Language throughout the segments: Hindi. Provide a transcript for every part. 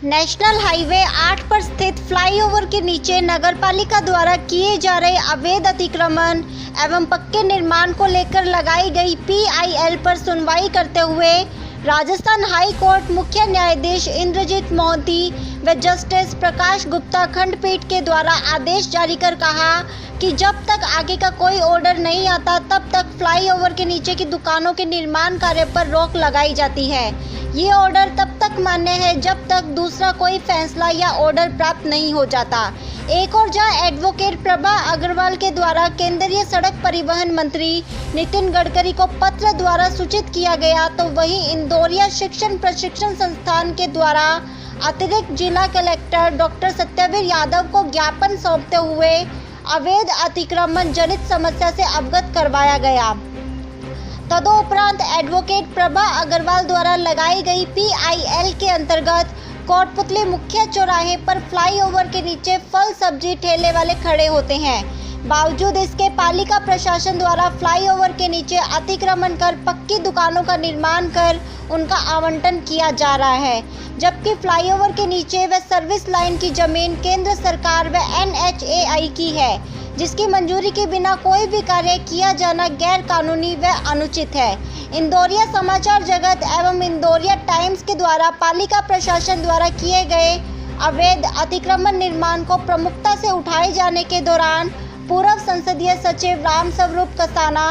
नेशनल हाईवे 8 पर स्थित फ्लाईओवर के नीचे नगरपालिका द्वारा किए जा रहे अवैध अतिक्रमण एवं पक्के निर्माण को लेकर लगाई गई PIL पर सुनवाई करते हुए राजस्थान हाई कोर्ट मुख्य न्यायाधीश इंद्रजीत मोहंती व जस्टिस प्रकाश गुप्ता खंडपीठ के द्वारा आदेश जारी कर कहा कि जब तक आगे का कोई ऑर्डर नहीं आता तब तक फ्लाईओवर के नीचे की दुकानों के निर्माण कार्य पर रोक लगाई जाती है। ये ऑर्डर तब तक मान्य है जब तक दूसरा कोई फैसला या ऑर्डर प्राप्त नहीं हो जाता। एक और जहां एडवोकेट प्रभा अग्रवाल के द्वारा केंद्रीय सड़क परिवहन मंत्री नितिन गडकरी को पत्र द्वारा सूचित किया गया, तो वहीं इंदौरिया शिक्षण प्रशिक्षण संस्थान के द्वारा अतिरिक्त जिला कलेक्टर डॉक्टर सत्यवीर यादव को ज्ञापन सौंपते हुए अवैध अतिक्रमण जनित समस्या से अवगत करवाया गया। तदोपरांत एडवोकेट प्रभा अग्रवाल द्वारा लगाई गई PIL के अंतर्गत कोटपुतली मुख्य चौराहे पर फ्लाईओवर के नीचे फल सब्जी ठेले वाले खड़े होते हैं। बावजूद इसके पालिका प्रशासन द्वारा फ्लाईओवर के नीचे अतिक्रमण कर पक्की दुकानों का निर्माण कर उनका आवंटन किया जा रहा है, जबकि फ्लाईओवर के नीचे व सर्विस लाइन की जमीन केंद्र सरकार व NHAI की है, जिसकी मंजूरी के बिना कोई भी कार्य किया जाना गैर कानूनी व अनुचित है। इंदौरिया समाचार जगत एवं इंदौरिया टाइम्स के द्वारा पालिका प्रशासन द्वारा किए गए अवैध अतिक्रमण निर्माण को प्रमुखता से उठाए जाने के दौरान पूर्व संसदीय सचिव राम स्वरूप कसाना,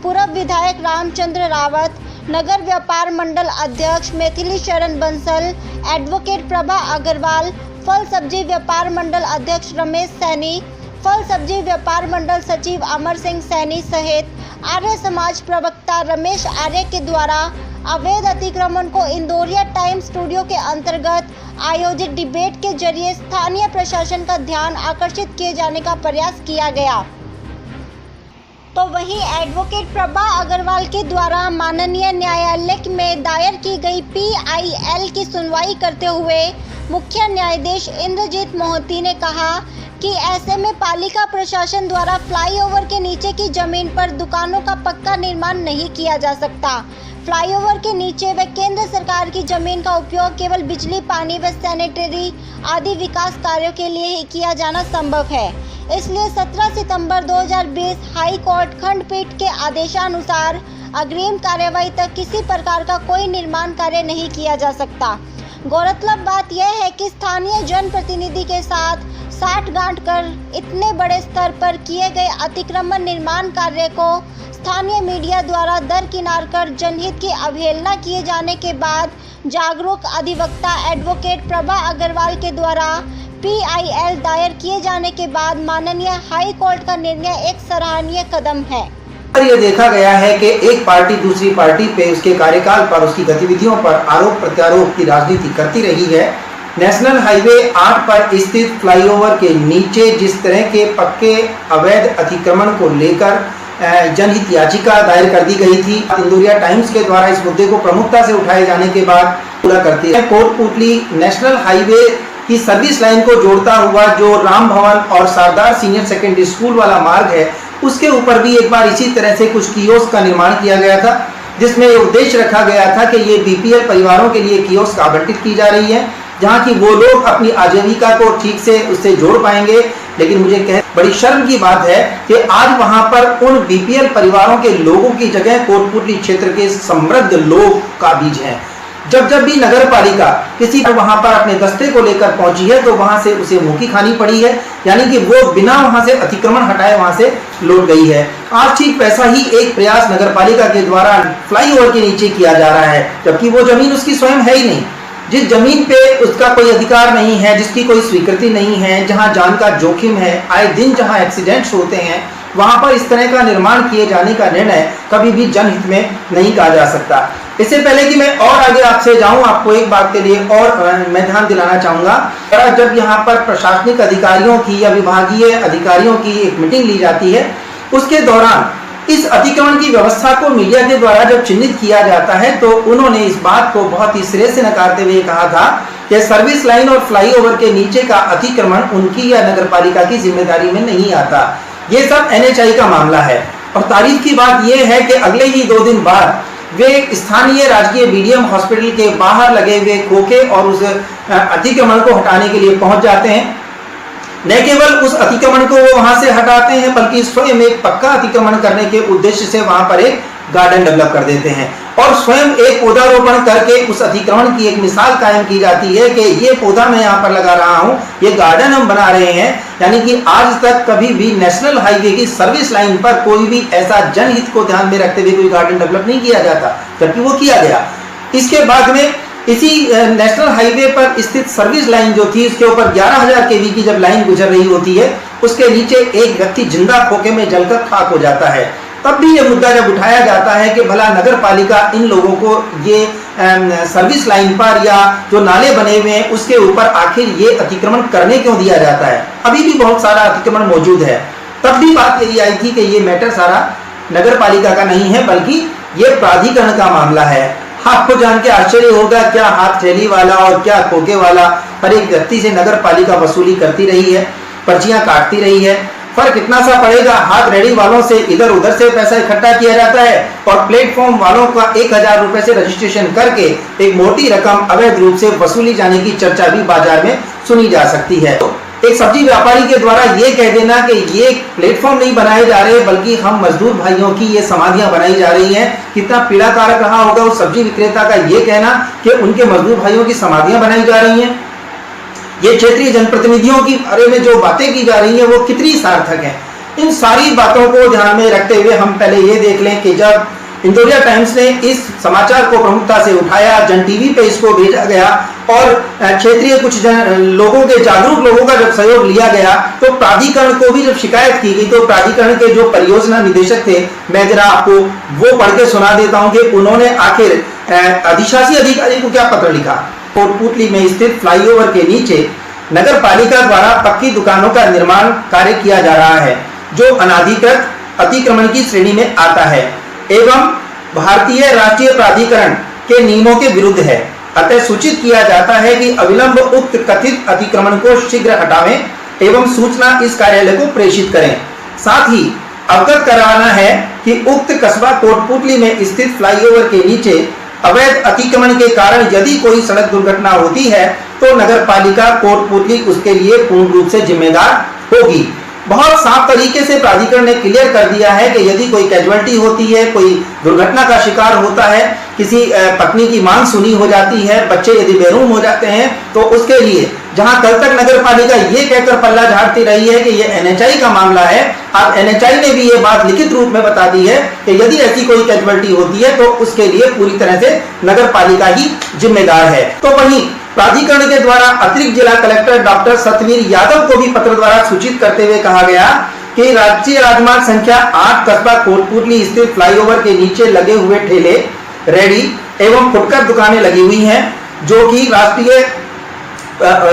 पूर्व विधायक रामचंद्र रावत, नगर व्यापार मंडल अध्यक्ष मैथिली शरण बंसल, एडवोकेट प्रभा अग्रवाल, फल सब्जी व्यापार मंडल अध्यक्ष रमेश सैनी, फल सब्जी व्यापार मंडल सचिव अमर सिंह सैनी सहित आर्य समाज प्रवक्ता रमेश आर्य के द्वारा अवैध अतिक्रमण को इंदौरिया टाइम्स स्टूडियो के अंतर्गत आयोजित डिबेट के जरिए स्थानीय प्रशासन का ध्यान आकर्षित किए जाने का प्रयास किया गया। तो वहीं एडवोकेट प्रभा अग्रवाल के द्वारा माननीय न्यायालय में दायर की गई PIL की सुनवाई करते हुए मुख्य न्यायाधीश इंद्रजीत मोहंती ने कहा कि ऐसे में पालिका प्रशासन द्वारा फ्लाईओवर के नीचे की जमीन पर दुकानों का पक्का निर्माण नहीं किया जा सकता। फ्लाईओवर के नीचे व केंद्र सरकार की जमीन का उपयोग केवल बिजली, पानी व सैनिटरी आदि विकास कार्यों के लिए ही किया जाना संभव है। इसलिए 17 सितंबर 2020 हाई कोर्ट खंडपीठ के आदेशानुसार अग्रिम कार्यवाही तक किसी प्रकार का कोई निर्माण कार्य नहीं किया जा सकता। गौरतलब बात यह है कि स्थानीय जनप्रतिनिधि के साथ साठगांठ कर इतने बड़े स्तर पर किए गए अतिक्रमण निर्माण कार्य को स्थानीय मीडिया द्वारा दरकिनार कर जनहित की अवहेलना किए जाने के बाद जागरूक अधिवक्ता एडवोकेट प्रभा अग्रवाल के द्वारा PIL दायर किए जाने के बाद माननीय हाई कोर्ट का निर्णय एक सराहनीय कदम है। ये देखा गया है कि एक पार्टी दूसरी पार्टी पे उसके कार्यकाल पर, उसकी गतिविधियों पर आरोप प्रत्यारोप की राजनीति करती रही है। नेशनल हाईवे 8 पर स्थित फ्लाईओवर के नीचे जिस तरह के पक्के अवैध अतिक्रमण को लेकर जनहित याचिका दायर कर दी गई थी, इंदौरिया टाइम्स के द्वारा इस मुद्दे को प्रमुखता से उठाए जाने के बाद पूरा करती है। कोटपुतली नेशनल हाईवे की सर्विस लाइन को जोड़ता हुआ जो राम भवन और सरदार सीनियर सेकेंडरी स्कूल वाला मार्ग है, उसके ऊपर भी एक बार इसी तरह से कुछ कियोस्क का निर्माण किया गया था, जिसमें ये उद्देश्य रखा गया था कि ये BPL परिवारों के लिए कियोस्क आवंटित की जा रही है, जहाँ की वो लोग अपनी आजीविका को ठीक से उससे जोड़ पाएंगे। लेकिन मुझे बड़ी शर्म की बात है कि आज वहाँ पर उन BPL परिवारों के लोगों की जगह कोटपुतली क्षेत्र के समृद्ध लोग का बीज है। जब भी नगर पालिका किसी वहां पर अपने दस्ते को लेकर पहुंची है तो वहां से उसे मुंह की खानी पड़ी है, यानी कि वो बिना वहां से अतिक्रमण हटाए वहां से लौट गई है। आज ठीक वैसा ही एक प्रयास नगर पालिका के द्वारा फ्लाईओवर के नीचे किया जा रहा है, जबकि वो जमीन उसकी स्वयं है ही नहीं। जिस जमीन पे उसका कोई अधिकार नहीं है, जिसकी कोई स्वीकृति नहीं है, जहां जान का जोखिम है, आए दिन जहां एक्सीडेंट्स होते हैं, वहां पर इस तरह का निर्माण किए जाने का निर्णय कभी भी जनहित में नहीं कहा जा सकता। इससे पहले कि मैं और आगे आपसे जाऊं, आपको एक बात के लिए और मैं ध्यान दिलाना चाहूंगा। जब यहाँ पर प्रशासनिक अधिकारियों की या विभागीय अधिकारियों की एक मीटिंग ली जाती है, उसके दौरान इस अतिक्रमण की व्यवस्था को मीडिया के द्वारा जब चिन्हित किया जाता है तो उन्होंने इस बात को बहुत ही सिरे से नकारते हुए कहा था कि सर्विस लाइन और फ्लाईओवर के नीचे का अतिक्रमण उनकी या नगरपालिका की जिम्मेदारी में नहीं आता। ये सब NHAI का मामला है। और तारीफ की बात यह है कि अगले ही 2 दिन बाद वे स्थानीय राजकीय बीडीएम हॉस्पिटल के बाहर लगे हुए खोखे और उस अतिक्रमण को हटाने के लिए पहुंच जाते हैं। न केवल उस अतिक्रमण को वो वहां से हटाते हैं, बल्कि स्वयं एक पक्का अतिक्रमण करने के उद्देश्य से वहां पर एक गार्डन डेवलप कर देते हैं और स्वयं एक पौधारोपण करके उस अतिक्रमण की एक मिसाल कायम की जाती है कि ये पौधा मैं यहाँ पर लगा रहा हूँ, ये गार्डन हम बना रहे हैं। यानी कि आज तक कभी भी नेशनल हाईवे की सर्विस लाइन पर कोई भी ऐसा जनहित को ध्यान में रखते हुए कोई गार्डन डेवलप नहीं किया जाता, जबकि वो किया गया। इसके बाद में इसी नेशनल हाईवे पर स्थित सर्विस लाइन जो थी, उसके ऊपर 11,000 केवी की जब लाइन गुजर रही होती है, उसके नीचे एक व्यक्ति जिंदा खोखे में जलकर खाक हो जाता है। तब भी ये मुद्दा जब उठाया जाता है कि भला नगर पालिका इन लोगों को ये सर्विस लाइन पर या जो नाले बने हुए हैं उसके ऊपर आखिर ये अतिक्रमण करने क्यों दिया जाता है। अभी भी बहुत सारा अतिक्रमण मौजूद है। तब भी बात यही आई थी कि ये मैटर सारा नगर पालिका का नहीं है, बल्कि ये प्राधिकरण का मामला है। आपको जान के आश्चर्य होगा, क्या हाथ थैली वाला और क्या खोखे वाला हर एक व्यक्ति से नगर पालिका वसूली करती रही है, पर्चियां काटती रही है। फर्क इतना सा पड़ेगा, हाथ रेडी वालों से इधर उधर से पैसा इकट्ठा किया जाता है और प्लेटफॉर्म वालों का 1,000 रुपए से रजिस्ट्रेशन करके एक मोटी रकम अवैध रूप से वसूली जाने की चर्चा भी बाजार में सुनी जा सकती है। एक सब्जी व्यापारी के द्वारा ये कह देना कि ये प्लेटफॉर्म नहीं बनाए जा रहे बल्कि हम मजदूर भाइयों की ये समाधियां बनाई जा रही हैं, कितना पीड़ाकारक रहा होगा उस सब्जी विक्रेता का ये कहना कि उनके मजदूर भाइयों की समाधियां बनाई जा रही हैं। ये क्षेत्रीय जनप्रतिनिधियों की बारे में जो बातें की जा रही हैं वो कितनी सार्थक हैं। इन सारी बातों को ध्यान में रखते हुए हम पहले ये देख लें कि जब इंदौरिया टाइम्स ने इस समाचार को प्रमुखता से उठाया, जन टीवी पे इसको भेजा गया और क्षेत्रीय कुछ लोगों के जागरूक लोगों का जब सहयोग लिया गया, तो प्राधिकरण को भी जब शिकायत की गई तो प्राधिकरण के जो परियोजना निदेशक थे, मैं जरा आपको वो पढ़ के सुना देता हूं कि उन्होंने आखिर अधिशासी अधिकारी को क्या पत्र लिखा। कोटपुतली में स्थित फ्लाईओवर के नीचे नगर पालिका द्वारा पक्की दुकानों का निर्माण कार्य किया जा रहा है, जो अनाधिकृत अतिक्रमण की श्रेणी में आता है एवं भारतीय राष्ट्रीय प्राधिकरण के नियमों के विरुद्ध है। अतः सूचित किया जाता है कि अविलंब उक्त कथित अतिक्रमण को शीघ्र हटावें एवं सूचना इस कार्यालय को प्रेषित करें। साथ ही अवगत कराना है कि उक्त कस्बा कोटपुतली में स्थित फ्लाईओवर के नीचे अवैध अतिक्रमण के कारण यदि कोई सड़क दुर्घटना होती है तो नगर पालिका कोटपुतली उसके लिए पूर्ण रूप से जिम्मेदार होगी। बहुत साफ तरीके से प्राधिकरण ने क्लियर कर दिया है कि यदि कोई कैजुअलिटी होती है, कोई दुर्घटना का शिकार होता है, किसी पत्नी की मांग सुनी हो जाती है, बच्चे यदि बेरूम हो जाते हैं, तो उसके लिए जहां कल तक नगर पालिका ये कहकर पल्ला झाड़ती रही है कि ये एनएचआई का मामला है, अब एनएचआई ने भी ये बात लिखित रूप में बता दी है कि यदि ऐसी कोई कैजुअलिटी होती है तो उसके लिए पूरी तरह से नगर पालिका ही जिम्मेदार है। तो वहीं प्राधिकरण के द्वारा अतिरिक्त जिला कलेक्टर डॉक्टर सतवीर यादव को भी पत्र द्वारा सूचित करते हुए कहा गया कि राष्ट्रीय राजमार्ग संख्या 8 कस्बा कोटपुतली स्थित फ्लाईओवर के नीचे लगे हुए ठेले, रेडी एवं फुटकर दुकानें लगी हुई हैं, जो कि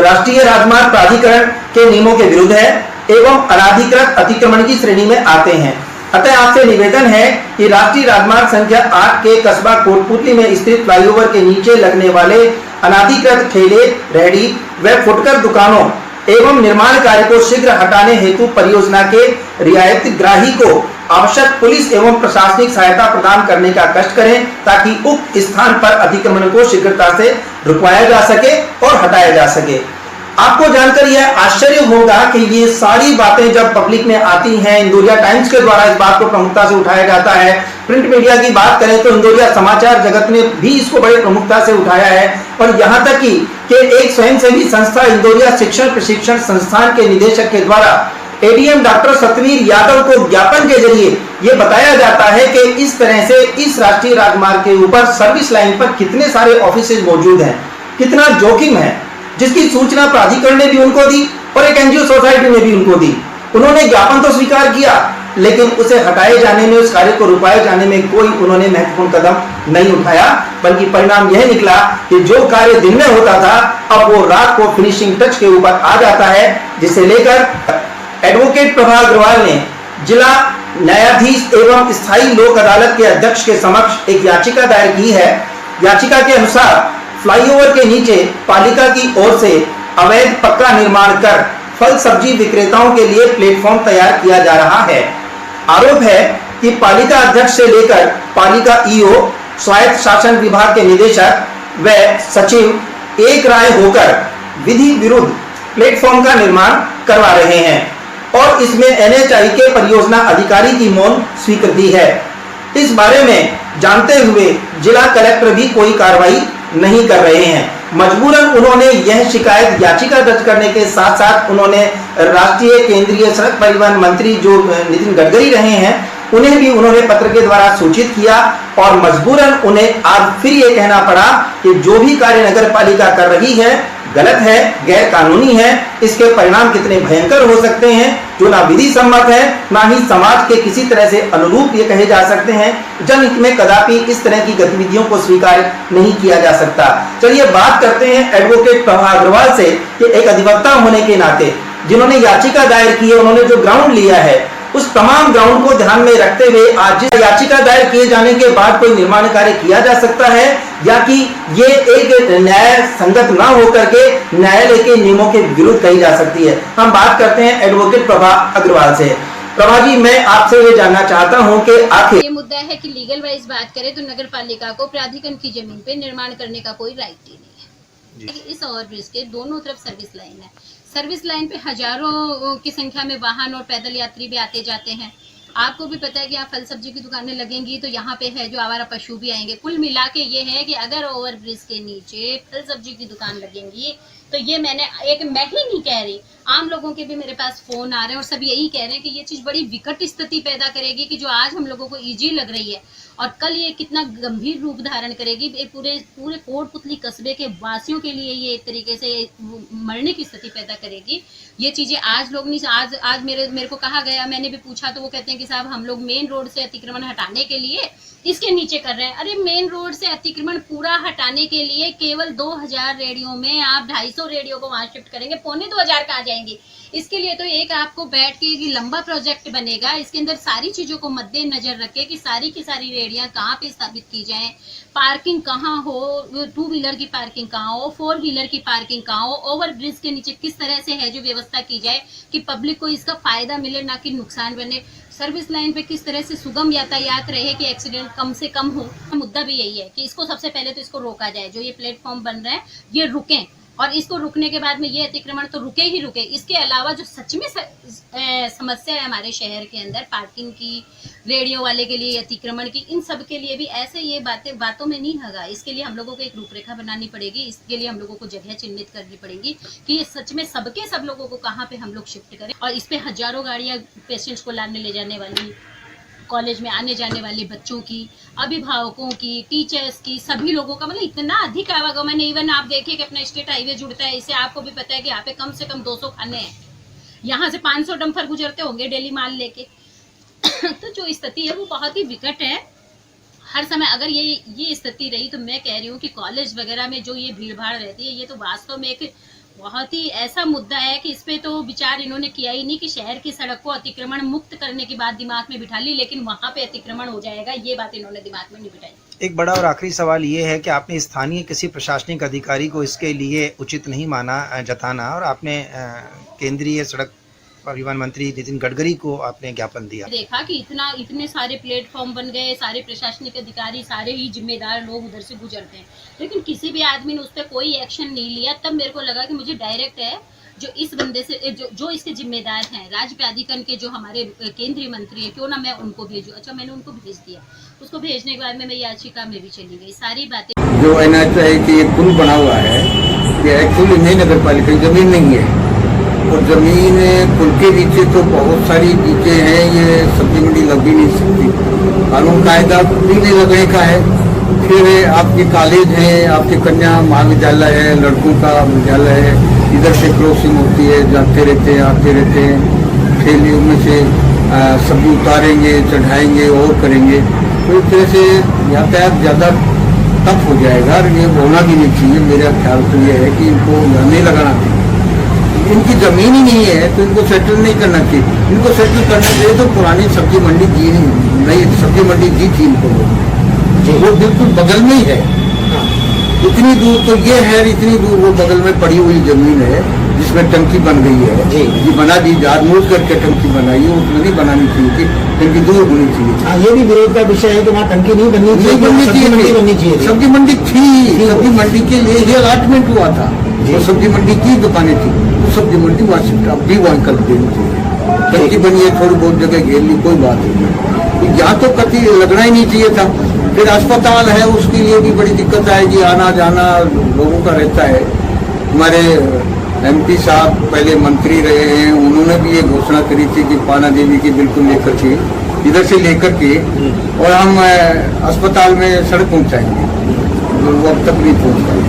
राष्ट्रीय राजमार्ग प्राधिकरण के नियमों के विरुद्ध है एवं अनाधिकृत अतिक्रमण की श्रेणी में आते हैं। अतः आपसे निवेदन है कि राष्ट्रीय राजमार्ग संख्या 8 के कस्बा कोटपुतली में स्थित फ्लाईओवर के नीचे लगने वाले अनाधिकृत ठेले, रेहड़ी व फुटकर दुकानों एवं निर्माण कार्य को शीघ्र हटाने हेतु परियोजना के रियायतग्राही को आवश्यक पुलिस एवं प्रशासनिक सहायता प्रदान करने का कष्ट करें, ताकि उक्त स्थान पर अतिक्रमण को शीघ्रता से रुकवाया जा सके और हटाया जा सके। आपको जानकर यह आश्चर्य होगा कि ये सारी बातें जब पब्लिक में आती हैं, इंदौरिया टाइम्स के द्वारा इस बात को प्रमुखता से उठाया जाता है, प्रिंट मीडिया की बात करें तो इंदौरिया समाचार जगत ने भी इसको बड़ी प्रमुखता से उठाया है, और यहाँ तक कि एक स्वयंसेवी संस्था इंदौरिया शिक्षण प्रशिक्षण संस्थान के निदेशक के द्वारा एडीएम डॉक्टर सतवीर यादव को ज्ञापन के जरिए ये बताया जाता है कि इस तरह से इस राष्ट्रीय राजमार्ग के ऊपर सर्विस लाइन पर कितने सारे ऑफिसेज मौजूद हैं, कितना जोखिम है, जिसकी सूचना प्राधिकरण ने भी उनको दी और एक एनजीओ सोसाइटी ने भी उनको दी। उन्होंने ज्ञापन तो स्वीकार किया, लेकिन उसे हटाए जाने में, उस कार्य को रुकाए जाने में कोई उन्होंने महत्वपूर्ण कदम नहीं उठाया, बल्कि परिणाम यह निकला कि जो कार्य दिन में होता था अब वो रात को फिनिशिंग टच के ऊपर आ जाता है, जिसे लेकर एडवोकेट प्रभा अग्रवाल ने जिला न्यायाधीश एवं स्थायी लोक अदालत के अध्यक्ष के समक्ष एक याचिका दायर की है। याचिका के अनुसार फ्लाईओवर के नीचे पालिका की ओर से अवैध पक्का निर्माण कर फल सब्जी विक्रेताओं के लिए प्लेटफॉर्म तैयार किया जा रहा है। आरोप है कि पालिका अध्यक्ष से लेकर पालिका ईओ स्वायत्त शासन विभाग के निदेशक व सचिव एक राय होकर विधि विरुद्ध प्लेटफॉर्म का निर्माण करवा रहे हैं और इसमें NHAI के परियोजना अधिकारी की मौन स्वीकृति है। इस बारे में जानते हुए जिला कलेक्टर भी कोई कार्रवाई नहीं कर रहे हैं। मजबूरन उन्होंने यह शिकायत याचिका दर्ज करने के साथ साथ उन्होंने राष्ट्रीय केंद्रीय सड़क परिवहन मंत्री जो नितिन गडकरी रहे हैं उन्हें भी उन्होंने पत्र के द्वारा सूचित किया और मजबूरन उन्हें आज फिर ये कहना पड़ा कि जो भी कार्य नगर पालिका कर रही है गलत है, गैर कानूनी है। इसके परिणाम कितने भयंकर हो सकते हैं जो ना विधि सम्मत है ना ही समाज के किसी तरह से अनुरूप ये कहे जा सकते हैं। जनहित में कदापि इस तरह की गतिविधियों को स्वीकार नहीं किया जा सकता। चलिए बात करते हैं एडवोकेट प्रभा अग्रवाल से कि एक अधिवक्ता होने के नाते जिन्होंने याचिका दायर की है, उन्होंने जो ग्राउंड लिया है उस तमाम ग्राउंड को ध्यान में रखते हुए आज याचिका दायर किए जाने के बाद कोई निर्माण कार्य किया जा सकता है या कि ये एक न्याय संगत ना होकर के न्यायालय के नियमों के विरुद्ध कही जा सकती है। हम बात करते हैं एडवोकेट प्रभा अग्रवाल से। प्रभा जी, मैं आपसे ये जानना चाहता हूँ कि आखिर ये मुद्दा है कि लीगल वाइज बात करें तो नगर पालिका को प्राधिकरण की जमीन पे निर्माण करने का कोई राइट ही नहीं है। इस ओवरब्रिज के दोनों तरफ सर्विस लाइन है। सर्विस लाइन पे हजारों की संख्या में वाहन और पैदल यात्री भी आते जाते हैं। आपको भी पता है कि यहाँ फल सब्जी की दुकानें लगेंगी तो यहाँ पे है जो आवारा पशु भी आएंगे। कुल मिला के ये है कि अगर ओवरब्रिज के नीचे फल सब्जी की दुकान लगेंगी तो ये मैं ही नहीं कह रही, आम लोगों के भी मेरे पास फोन आ रहे हैं और सब यही कह रहे हैं कि ये चीज बड़ी विकट स्थिति पैदा करेगी कि जो आज हम लोगों को इजी लग रही है और कल ये कितना गंभीर रूप धारण करेगी। पूरे कोटपुतली कस्बे के वासियों के लिए ये एक तरीके से मरने की स्थिति पैदा करेगी। ये चीजें आज लोग नहीं, आज मेरे को कहा गया, मैंने भी पूछा तो वो कहते हैं कि साहब हम लोग मेन रोड से अतिक्रमण हटाने के लिए इसके नीचे कर रहे हैं। अरे मेन रोड से अतिक्रमण पूरा हटाने के लिए केवल 2000 रेडियो में आप 250 रेडियो को वहां शिफ्ट करेंगे, 2500 कहाँ जाएंगी? इसके लिए तो एक आपको बैठ के एक लंबा प्रोजेक्ट बनेगा, इसके अंदर सारी चीजों को मद्देनजर रखे कि सारी की सारी रेडियां कहाँ पे स्थापित की जाएं, पार्किंग कहाँ हो, 2 व्हीलर की पार्किंग कहाँ हो, 4 व्हीलर की पार्किंग कहाँ हो, ओवर ब्रिज के नीचे किस तरह से है जो व्यवस्था की जाए कि पब्लिक को इसका फायदा मिले ना कि नुकसान बने। सर्विस लाइन पे किस तरह से सुगम यातायात रहे कि एक्सीडेंट कम से कम हो। मुद्दा भी यही है कि इसको सबसे पहले तो इसको रोका जाए। जो ये प्लेटफॉर्म बन रहा है ये रुकें और इसको रुकने के बाद में ये अतिक्रमण तो रुके ही रुके। इसके अलावा जो सच में समस्या है हमारे शहर के अंदर पार्किंग की, रेडियो वाले के लिए अतिक्रमण की, इन सब के लिए भी ऐसे ये बातों में नहीं लगा। इसके लिए हम लोगों को एक रूपरेखा बनानी पड़ेगी। इसके लिए हम लोगों को जगह चिन्हित करनी पड़ेगी कि ये सच में सब लोगों को कहाँ पे हम लोग शिफ्ट करें। और इस पे हजारों गाड़ियां पेशेंट्स को लाने ले जाने वाली, कॉलेज में आने जाने वाले बच्चों की, अभिभावकों की, टीचर्स की, सभी लोगों का मतलब इतना अधिक आवागमन है। इवन आप देखिए कि अपना स्टेट हाईवे जुड़ता है, इससे आपको भी पता है कि यहाँ पे कम से कम 200 खाने हैं, यहाँ से 500 डंपर गुजरते होंगे डेली माल लेके। तो जो स्थिति है वो बहुत ही विकट है। हर समय अगर ये स्थिति रही तो मैं कह रही हूँ कि कॉलेज वगैरह में जो ये भीड़ भाड़ रहती है, ये तो वास्तव में एक बहुत ही ऐसा मुद्दा है कि इस पे तो विचार इन्होंने किया ही नहीं कि शहर की सड़क को अतिक्रमण मुक्त करने की बात दिमाग में बिठा ली, लेकिन वहां पे अतिक्रमण हो जाएगा ये बात इन्होंने दिमाग में नहीं बिठाई। एक बड़ा और आखिरी सवाल ये है कि आपने स्थानीय किसी प्रशासनिक अधिकारी को इसके लिए उचित नहीं माना जताना और आपने केंद्रीय सड़क परिवहन मंत्री नितिन गडकरी को आपने ज्ञापन दिया। देखा कि इतने सारे प्लेटफॉर्म बन गए, सारे प्रशासनिक अधिकारी, सारे ही जिम्मेदार लोग उधर से गुजरते हैं, लेकिन किसी भी आदमी ने उस पर कोई एक्शन नहीं लिया। तब मेरे को लगा कि मुझे डायरेक्ट है जो इस बंदे से जो इसके जिम्मेदार हैं, राज्य प्राधिकरण के जो हमारे केंद्रीय मंत्री है, क्यों ना मैं उनको भेजूं। अच्छा, मैंने उनको भेज दिया। उसको भेजने के बाद में मैं याचिका में भी चली गई। सारी बातें जो NHAI की एक पुल बना हुआ है, ये एक्चुअली नई नगर पालिका की जमीन नहीं है और जमीन पुल के नीचे तो बहुत सारी चीजें हैं, ये सब्जी मंडी लग भी नहीं सकती। कानून कायदा भी नहीं लगने का है। फिर आपके कॉलेज है, आपके कन्या महाविद्यालय है, लड़कों का विद्यालय है, इधर से क्रॉसिंग होती है, जाते रहते हैं, आते रहते हैं, ठेलियों में से सब्जी उतारेंगे, चढ़ाएंगे और करेंगे, तो इस तरह से यातायात ज़्यादा टफ हो जाएगा और ये होना भी नहीं चाहिए। मेरा ख्याल तो ये है कि इनको नहीं लगाना चाहिए। इनकी जमीन ही नहीं है तो इनको सेटल नहीं करना चाहिए। इनको सेटल करना चाहिए तो पुरानी सब्जी मंडी दी नहीं, सब्जी मंडी दी थी इनको, वो बिल्कुल बगल में ही है। इतनी दूर तो ये है, इतनी दूर वो बगल में पड़ी हुई जमीन है जिसमें टंकी बन गई है, जी बना दी, जानबूझ करके टंकी बनाई है, उसमें नहीं बनानी चाहिए थी। टंकी दूर होनी चाहिए। हाँ, ये भी विरोध का विषय है कि वहाँ टंकी नहीं बननी चाहिए, सब्जी मंडी बननी चाहिए। सब्जी मंडी थी, सब्जी मंडी के लिए ये अलॉटमेंट हुआ था, तो सब्जी मंडी की दुकानें थी, तो सब्जी मंडी वहाँ अब भी वहाँ कर देनी चाहिए। टंकी बनी है, थोड़ी बहुत जगह घेर ली, कोई बात नहीं, यहाँ तो कभी लगना ही नहीं चाहिए था। फिर अस्पताल है, उसके लिए भी बड़ी दिक्कत आएगी, आना जाना लोगों का रहता है। हमारे MP साहब पहले मंत्री रहे हैं, उन्होंने भी ये घोषणा करी थी कि पाना देवी की बिल्कुल लेकर के इधर से लेकर के और हम अस्पताल में सड़क पहुंचाएंगे, वो अब तक नहीं पहुंच पाए।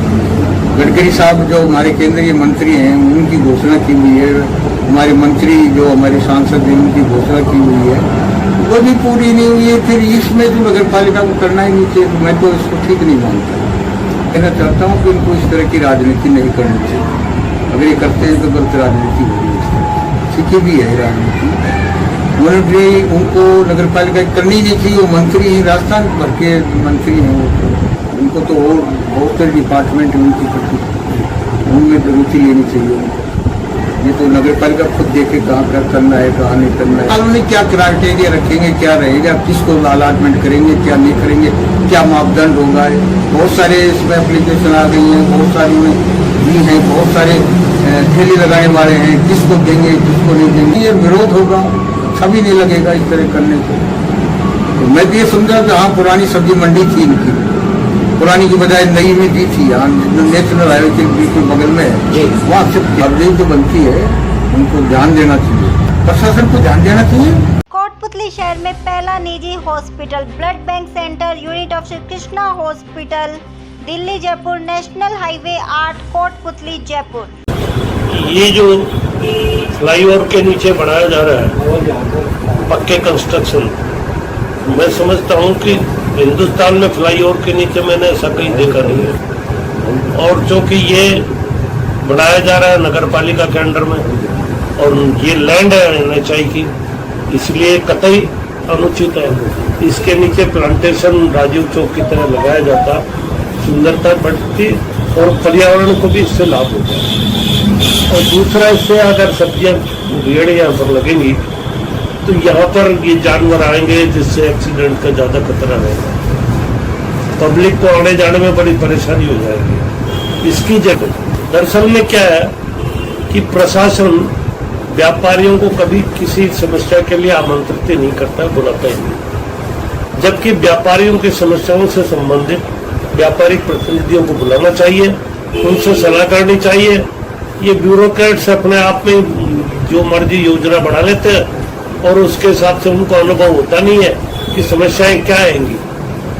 गडकरी साहब जो हमारे केंद्रीय मंत्री हैं, उनकी घोषणा की हुई है, हमारे मंत्री जो हमारे सांसद हैं उनकी घोषणा की हुई है, वो भी पूरी नहीं हुई है। फिर इसमें जो नगर पालिका को करना ही नहीं चाहिए, तो मैं तो इसको ठीक नहीं मानता। कहना चाहता हूँ कि उनको इस तरह की राजनीति नहीं करनी चाहिए। अगर ये करते हैं तो गलत राजनीति हो रही है, सीखी भी है राजनीति। मॉनिटरी उनको नगर पालिका करनी नहीं चाहिए, वो मंत्री हैं, राजस्थान भर के मंत्री हैं, उनको तो और बहुत सारे डिपार्टमेंट है उनकी प्रति, उनमें रुचि लेनी चाहिए उनको। ये तो नगर पालिका खुद देखे कहाँ क्या करना है, कहाँ नहीं करना है। उन्होंने क्या क्राइटेरिया रखेंगे, क्या रहेगा, किसको अलॉटमेंट करेंगे, क्या नहीं करेंगे, क्या मापदंड होगा। बहुत सारे इसमें एप्लीकेशन आ गई हैं, बहुत सारी दी हैं, बहुत सारे ठेले लगाने वाले हैं, किसको देंगे किसको नहीं देंगे, ये विरोध होगा, सभी नहीं लगेगा इस तरह करने को। तो मैं भी ये समझा कि हाँ, पुरानी सब्जी मंडी थी इनकी, पुरानी की बजाय नई में दी थी, यहाँ नेशनल हाईवे के बिल्कुल बगल में है, वहाँ से अब जो बनती है उनको ध्यान देना चाहिए, प्रशासन को ध्यान देना चाहिए। कोटपुतली शहर में पहला निजी hospital blood bank centre unit of Shri Krishna hospital, Delhi Jaipur national highway 8 Kotputli Jaipur. ये जो फ्लाईओवर के नीचे बनाया जा रहा है पक्के कंस्ट्रक्शन, मैं समझता हूँ कि हिंदुस्तान में फ्लाईओवर के नीचे मैंने ऐसा कहीं देखा नहीं है। और चूंकि ये बनाया जा रहा है नगर पालिका के अंडर में और ये लैंड है NHI की, इसलिए कतई अनुचित है। इसके नीचे प्लांटेशन राजीव चौक की तरह लगाया जाता, सुंदरता बढ़ती और पर्यावरण को भी इससे लाभ होता है। और दूसरा, इससे अगर सब्जियां भीड़ यहाँ पर लगेंगी तो यहाँ पर ये जानवर आएंगे, जिससे एक्सीडेंट का ज़्यादा खतरा रहेगा, पब्लिक को आने जाने में बड़ी परेशानी हो जाएगी। इसकी जगह दरअसल में क्या है कि प्रशासन व्यापारियों को कभी किसी समस्या के लिए आमंत्रित नहीं करता, बुलाता ही नहीं, जबकि व्यापारियों की समस्याओं से संबंधित व्यापारिक प्रतिनिधियों को बुलाना चाहिए, उनसे सलाह करनी चाहिए। ये ब्यूरोक्रेट्स अपने आप में जो मर्जी योजना बना लेते हैं और उसके हिसाब से उनको अनुभव होता नहीं है कि समस्याएं क्या आएंगी।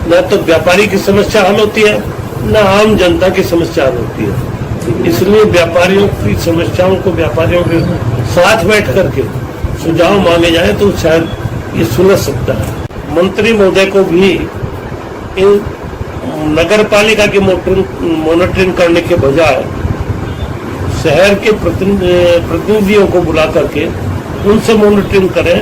न तो व्यापारी की समस्या हल होती है, न आम जनता की समस्या हल होती है। इसलिए व्यापारियों की समस्याओं को व्यापारियों के साथ बैठ करके सुझाव मांगे जाए तो शायद ये सुलझ सकता है। मंत्री महोदय को भी इन नगर पालिका की मॉनिटरिंग करने के बजाय शहर के प्रतिनिधियों को बुला करके उनसे मॉनिटरिंग करें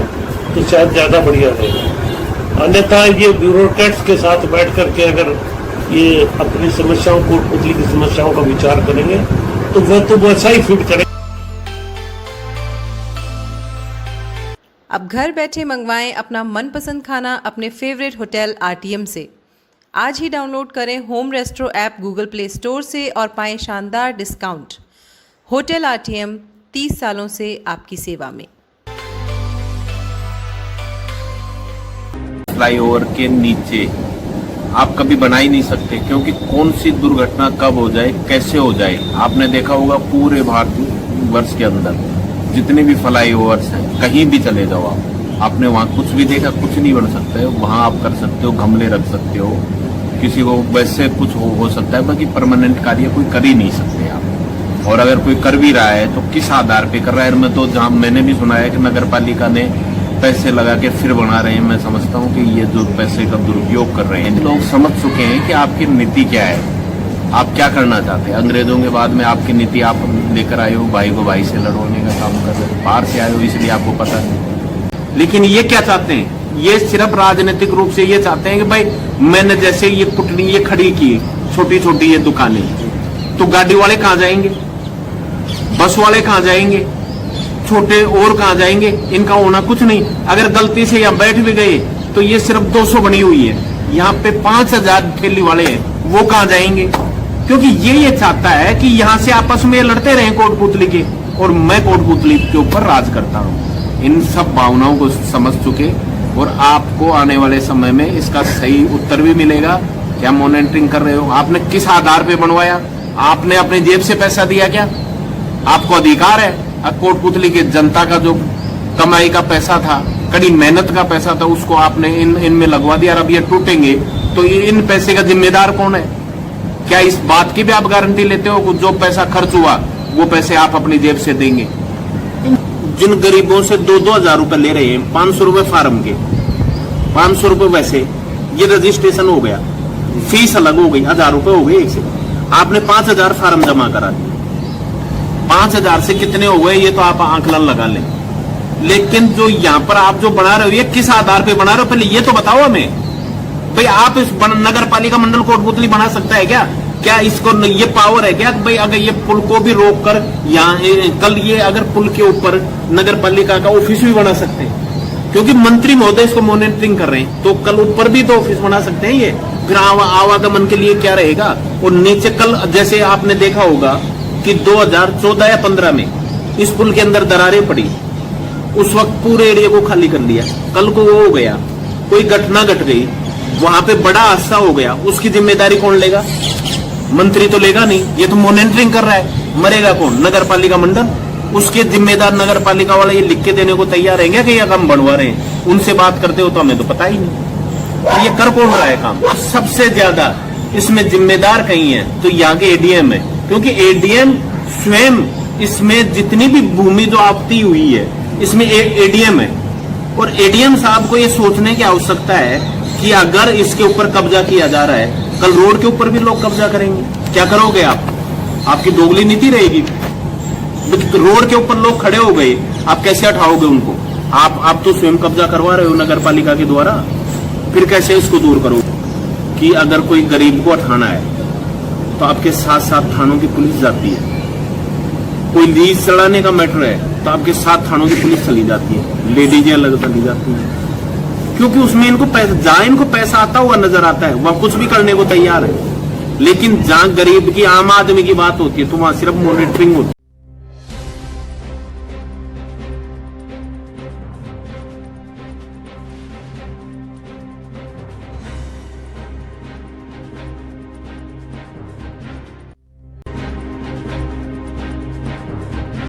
तो शायद ज्यादा बढ़िया रहेगा। अन्यथा ये ब्यूरोक्रेट्स के साथ बैठ करके अगर ये अपनी समस्याओं को, कोटपुतली की समस्याओं का विचार करेंगे तो वह तो वैसा ही फिट करेंगे। अब घर बैठे मंगवाएं अपना मनपसंद खाना अपने फेवरेट होटल RTM से। आज ही डाउनलोड करें home restro app Google Play Store से और पाएं शानदार डिस्काउंट। होटल RTM 30 सालों से आपकी सेवा में। फ्लाईओवर के नीचे आप कभी बना ही नहीं सकते, क्योंकि कौन सी दुर्घटना कब हो जाए, कैसे हो जाए। आपने देखा होगा पूरे भारतवर्ष के अंदर जितने भी फ्लाईओवर्स हैं, कहीं भी चले जाओ आपने वहाँ कुछ भी देखा, कुछ नहीं बन सकता है। वहाँ आप कर सकते हो, गमले रख सकते हो, किसी को वैसे कुछ हो सकता है, बाकी परमानेंट कार्य कोई कर ही नहीं सकते आप। और अगर कोई कर भी रहा है तो किस आधार पे कर रहा है। मैं तो जहाँ मैंने भी सुना है कि नगर पालिका ने पैसे लगा के फिर बना रहे हैं। मैं समझता हूँ कि ये जो पैसे का दुरुपयोग कर रहे हैं, लोग समझ चुके हैं कि आपकी नीति क्या है, आप क्या करना चाहते हैं। अंग्रेजों के बाद में आपकी नीति आप लेकर आए हो, भाई को भाई से लड़वाने का काम कर रहे हो, बाहर से आए हो इसलिए आपको पता नहीं। लेकिन ये क्या चाहते हैं, ये सिर्फ राजनीतिक रूप से ये चाहते हैं कि भाई मैंने जैसे ये कुटनी ये खड़ी की छोटी छोटी ये दुकानें, तो गाड़ी वाले कहाँ जाएंगे, बस वाले कहाँ जाएंगे, छोटे और कहाँ जाएंगे, इनका होना कुछ नहीं। अगर गलती से यहाँ बैठ भी गए तो ये सिर्फ 200 बनी हुई है, यहाँ पे 5000 ठेली वाले हैं, वो कहाँ जाएंगे? क्योंकि ये चाहता है कि यहाँ से आपस में लड़ते रहे कोटपुतली के, और मैं कोटपुतली के ऊपर राज करता हूँ। इन सब भावनाओं को समझ चुके, और आपको आने वाले समय में इसका सही उत्तर भी मिलेगा। क्या मॉनिटरिंग कर रहे हो? आपने किस आधार पे बनवाया? आपने अपने जेब से पैसा दिया क्या? आपको अधिकार है। कोटपुतली के जनता का जो कमाई का पैसा था, कड़ी मेहनत का पैसा था, उसको आपने इनमें लगवा दिया। अब ये टूटेंगे तो इन पैसे का जिम्मेदार कौन है? क्या इस बात की भी आप गारंटी लेते हो कि जो पैसा खर्च हुआ वो पैसे आप अपनी जेब से देंगे? जिन गरीबों से 2-2 हजार रुपए ले रहे हैं, 500 रुपए फार्म के, 500 रुपए वैसे, ये रजिस्ट्रेशन हो गया, फीस अलग हो गई, 1000 रुपए हो गए एक से। आपने 5000 फार्म जमा करा, 5000 से कितने हो गए ये तो आप आंकलन लगा लें। लेकिन जो यहाँ पर आप जो बना रहे हो, ये किस आधार पे बना रहे हो? पहले ये तो बताओ हमें भाई। आप इस नगर पालिका मंडल कोटपुतली बना सकता है क्या? क्या इसको ये पावर है क्या भाई? अगर ये पुल को भी रोक कर यहाँ कल ये अगर पुल के ऊपर नगर पालिका का ऑफिस भी बना सकते हैं, क्योंकि मंत्री महोदय इसको मॉनिटरिंग कर रहे हैं, तो कल ऊपर भी तो ऑफिस बना सकते हैं। ये फिर आवागमन के लिए क्या रहेगा? और नीचे कल जैसे आपने देखा होगा कि 2014 या 15 में इस पुल के अंदर दरारें पड़ी, उस वक्त पूरे एरिया को खाली कर लिया। कल को वो हो गया, कोई घटना घट गई, वहां पे बड़ा हादसा हो गया, उसकी जिम्मेदारी कौन लेगा? मंत्री तो लेगा नहीं, ये तो मॉनिटरिंग कर रहा है। मरेगा कौन? नगर पालिका मंडल। उसके जिम्मेदार नगर पालिका वाले ये लिख के देने को तैयार रहेंगे कि ये काम बनवा रहे हैं? उनसे बात करते हो तो हमें तो पता ही नहीं। तो ये कर कौन रहा है काम? सबसे ज्यादा इसमें जिम्मेदार कहीं है तो यहाँ के एडीएम है, क्योंकि एडीएम स्वयं इसमें जितनी भी भूमि जो आपत्ति हुई है इसमें एडीएम है। और एडीएम साहब को ये सोचने की आवश्यकता है कि अगर इसके ऊपर कब्जा किया जा रहा है, कल रोड के ऊपर भी लोग कब्जा करेंगे, क्या करोगे आप? आपकी दोगली नीति रहेगी। रोड के ऊपर लोग खड़े हो गए, आप कैसे हटाओगे उनको? आप तो स्वयं कब्जा करवा रहे हो नगर पालिका के द्वारा, फिर कैसे इसको दूर करोगे? कि अगर कोई गरीब को हटाना है तो आपके साथ साथ थानों की पुलिस जाती है। कोई लीज चढ़ाने का मैटर है तो आपके साथ थानों की पुलिस चली जाती है, लेडीजें अलग चली जाती हैं, क्योंकि उसमें इनको पैसा, जहां इनको पैसा आता हुआ नजर आता है वहां कुछ भी करने को तैयार है। लेकिन जहां गरीब की, आम आदमी की बात होती है तो वहां सिर्फ मॉनिटरिंग होती है।